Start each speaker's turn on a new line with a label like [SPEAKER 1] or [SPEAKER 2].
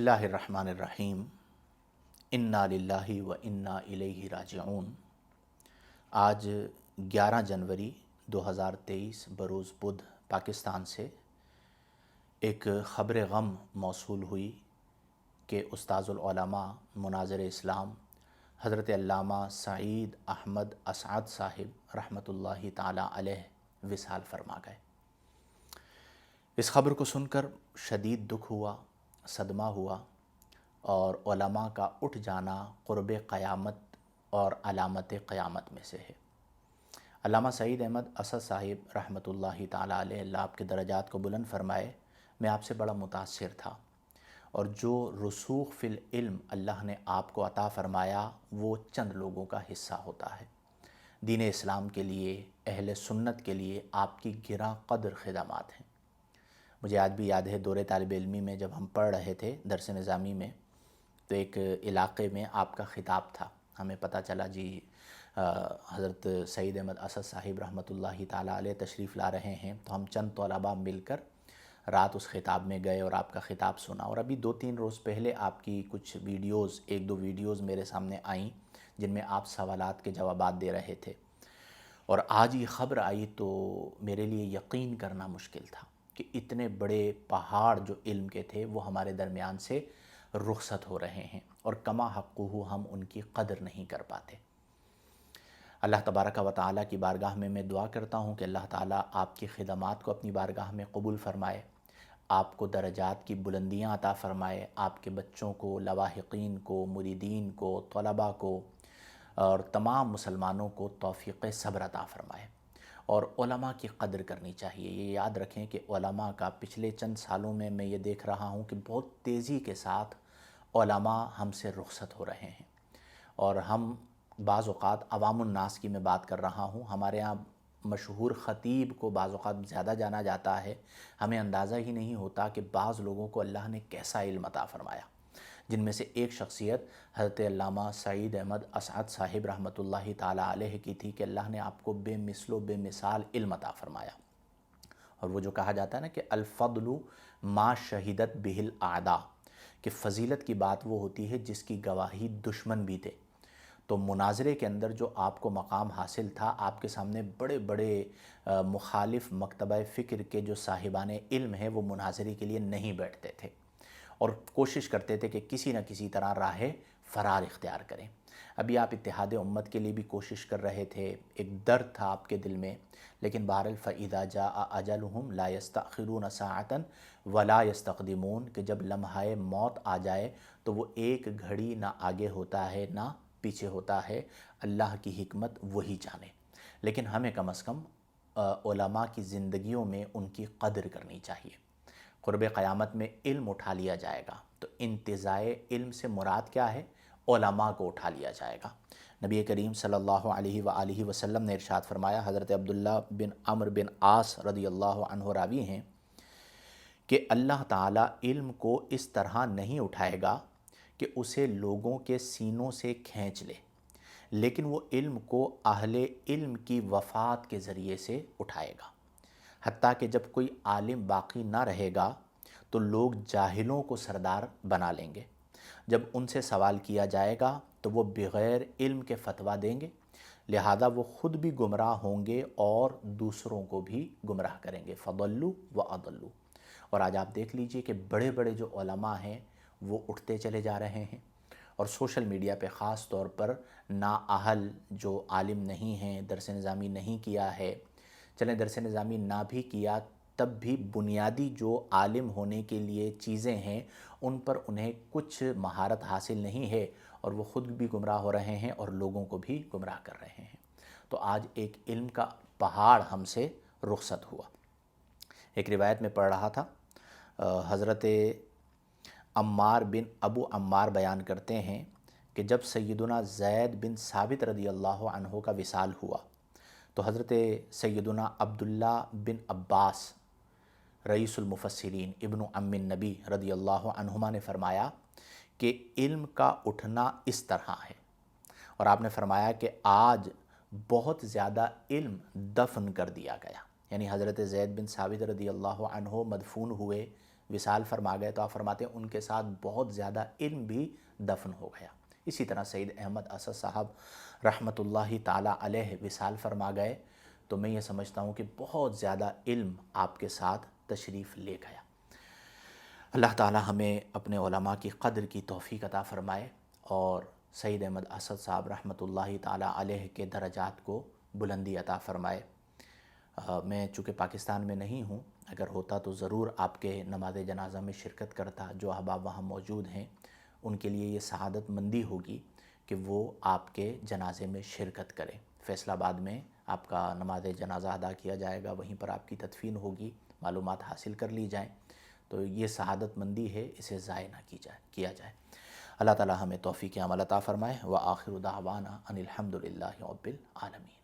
[SPEAKER 1] اللہ الرحمن الرحیم انا للہ و انا الیہ راجعون۔ آج 11 جنوری 2023 بروز بدھ پاکستان سے ایک خبر غم موصول ہوئی کہ استاذ العلماء مناظر اسلام حضرت علامہ سعید احمد اسعد صاحب رحمۃ اللہ تعالی علیہ وصال فرما گئے۔ اس خبر کو سن کر شدید دکھ ہوا، صدمہ ہوا، اور علماء کا اٹھ جانا قرب قیامت اور علامت قیامت میں سے ہے۔ علامہ سعید احمد اسعد صاحب رحمۃ اللہ تعالی علیہ، اللہ آپ کے درجات کو بلند فرمائے، میں آپ سے بڑا متاثر تھا، اور جو رسوخ فی العلم اللہ نے آپ کو عطا فرمایا وہ چند لوگوں کا حصہ ہوتا ہے۔ دین اسلام کے لیے، اہل سنت کے لیے آپ کی گراں قدر خدمات ہیں۔ مجھے آج بھی یاد ہے، دور طالب علمی میں جب ہم پڑھ رہے تھے درس نظامی میں، تو ایک علاقے میں آپ کا خطاب تھا۔ ہمیں پتہ چلا جی حضرت سعید احمد اسعد صاحب رحمۃ اللہ تعالی علیہ تشریف لا رہے ہیں، تو ہم چند طلباء مل کر رات اس خطاب میں گئے اور آپ کا خطاب سنا۔ اور ابھی 2-3 روز پہلے آپ کی کچھ ویڈیوز، 1-2 ویڈیوز میرے سامنے آئیں جن میں آپ سوالات کے جوابات دے رہے تھے، اور آج یہ خبر آئی تو میرے لیے یقین کرنا مشکل تھا کہ اتنے بڑے پہاڑ جو علم کے تھے وہ ہمارے درمیان سے رخصت ہو رہے ہیں، اور کما حقہ ہم ان کی قدر نہیں کر پاتے۔ اللہ تبارک و تعالیٰ کی بارگاہ میں دعا کرتا ہوں کہ اللہ تعالیٰ آپ کی خدمات کو اپنی بارگاہ میں قبول فرمائے، آپ کو درجات کی بلندیاں عطا فرمائے، آپ کے بچوں کو، لواحقین کو، مریدین کو، طلباء کو اور تمام مسلمانوں کو توفیق صبر عطا فرمائے۔ اور علماء کی قدر کرنی چاہیے۔ یہ یاد رکھیں کہ علماء کا پچھلے چند سالوں میں یہ دیکھ رہا ہوں کہ بہت تیزی کے ساتھ علماء ہم سے رخصت ہو رہے ہیں، اور ہم بعض اوقات عوام الناس کی میں بات کر رہا ہوں، ہمارے ہاں مشہور خطیب کو بعض اوقات زیادہ جانا جاتا ہے، ہمیں اندازہ ہی نہیں ہوتا کہ بعض لوگوں کو اللہ نے کیسا علم عطا فرمایا، جن میں سے ایک شخصیت حضرت علامہ سعید احمد اسعد صاحب رحمۃ اللہ تعالی علیہ کی تھی کہ اللہ نے آپ کو بے مثل و بے مثال علم عطا فرمایا۔ اور وہ جو کہا جاتا ہے نا کہ الفضل ما شہدت بہ الاعداء، کہ فضیلت کی بات وہ ہوتی ہے جس کی گواہی دشمن بھی دے۔ تو مناظرے کے اندر جو آپ کو مقام حاصل تھا، آپ کے سامنے بڑے بڑے مخالف مکتبہ فکر کے جو صاحبان علم ہیں وہ مناظرے کے لیے نہیں بیٹھتے تھے، اور کوشش کرتے تھے کہ کسی نہ کسی طرح راہ فرار اختیار کریں۔ ابھی آپ اتحاد امت کے لیے بھی کوشش کر رہے تھے، ایک درد تھا آپ کے دل میں، لیکن بہرحال فَإِذَا جَاءَ أَجَلُهُمْ لَا يَسْتَأْخِرُونَ سَاعَةً وَلَا يَسْتَقْدِمُونَ، کہ جب لمحہ موت آ جائے تو وہ ایک گھڑی نہ آگے ہوتا ہے نہ پیچھے ہوتا ہے، اللہ کی حکمت وہی جانے۔ لیکن ہمیں کم از کم علماء کی زندگیوں میں ان کی قدر کرنی چاہیے۔ قرب قیامت میں علم اٹھا لیا جائے گا، تو انتزاع علم سے مراد کیا ہے؟ علماء کو اٹھا لیا جائے گا۔ نبی کریم صلی اللہ علیہ وآلہ وسلم نے ارشاد فرمایا، حضرت عبداللہ بن عمرو بن عاص رضی اللہ عنہ راوی ہیں کہ اللہ تعالیٰ علم کو اس طرح نہیں اٹھائے گا کہ اسے لوگوں کے سینوں سے کھینچ لے، لیکن وہ علم کو اہل علم کی وفات کے ذریعے سے اٹھائے گا، حتیٰ کہ جب کوئی عالم باقی نہ رہے گا تو لوگ جاہلوں کو سردار بنا لیں گے۔ جب ان سے سوال کیا جائے گا تو وہ بغیر علم کے فتویٰ دیں گے، لہذا وہ خود بھی گمراہ ہوں گے اور دوسروں کو بھی گمراہ کریں گے۔ فضلوا واضلوا۔ اور آج آپ دیکھ لیجئے کہ بڑے بڑے جو علماء ہیں وہ اٹھتے چلے جا رہے ہیں، اور سوشل میڈیا پہ خاص طور پر نااہل جو عالم نہیں ہیں، درس نظامی نہیں کیا ہے، چلیں درس نظامی نہ بھی کیا تب بھی بنیادی جو عالم ہونے کے لیے چیزیں ہیں ان پر انہیں کچھ مہارت حاصل نہیں ہے، اور وہ خود بھی گمراہ ہو رہے ہیں اور لوگوں کو بھی گمراہ کر رہے ہیں۔ تو آج ایک علم کا پہاڑ ہم سے رخصت ہوا۔ ایک روایت میں پڑھ رہا تھا، حضرت عمار بن ابو عمار بیان کرتے ہیں کہ جب سیدنا زید بن ثابت رضی اللہ عنہ کا وصال ہوا تو حضرت سیدنا عبداللہ بن عباس رئیس المفسرین ابن عم النبی رضی اللہ عنہما نے فرمایا کہ علم کا اٹھنا اس طرح ہے، اور آپ نے فرمایا کہ آج بہت زیادہ علم دفن کر دیا گیا، یعنی حضرت زید بن ثابت رضی اللہ عنہ مدفون ہوئے، وصال فرما گئے تو آپ فرماتے ہیں ان کے ساتھ بہت زیادہ علم بھی دفن ہو گیا۔ اسی طرح سید احمد اسد صاحب رحمۃ اللہ تعالیٰ علیہ وصال فرما گئے تو میں یہ سمجھتا ہوں کہ بہت زیادہ علم آپ کے ساتھ تشریف لے گیا۔ اللہ تعالیٰ ہمیں اپنے علماء کی قدر کی توفیق عطا فرمائے اور سید احمد اسد صاحب رحمۃ اللہ تعالیٰ علیہ کے درجات کو بلندی عطا فرمائے۔ میں چونکہ پاکستان میں نہیں ہوں، اگر ہوتا تو ضرور آپ کے نماز جنازہ میں شرکت کرتا۔ جو احباب وہاں موجود ہیں ان کے لیے یہ سعادت مندی ہوگی کہ وہ آپ کے جنازے میں شرکت کریں۔ فیصل آباد میں آپ کا نماز جنازہ ادا کیا جائے گا، وہیں پر آپ کی تدفین ہوگی، معلومات حاصل کر لی جائیں۔ تو یہ سعادت مندی ہے، اسے ضائع نہ کیا جائے۔ اللہ تعالیٰ ہمیں توفیق عمل عطا فرمائے۔ وآخر دعوانا ان الحمد للہ رب العالمین۔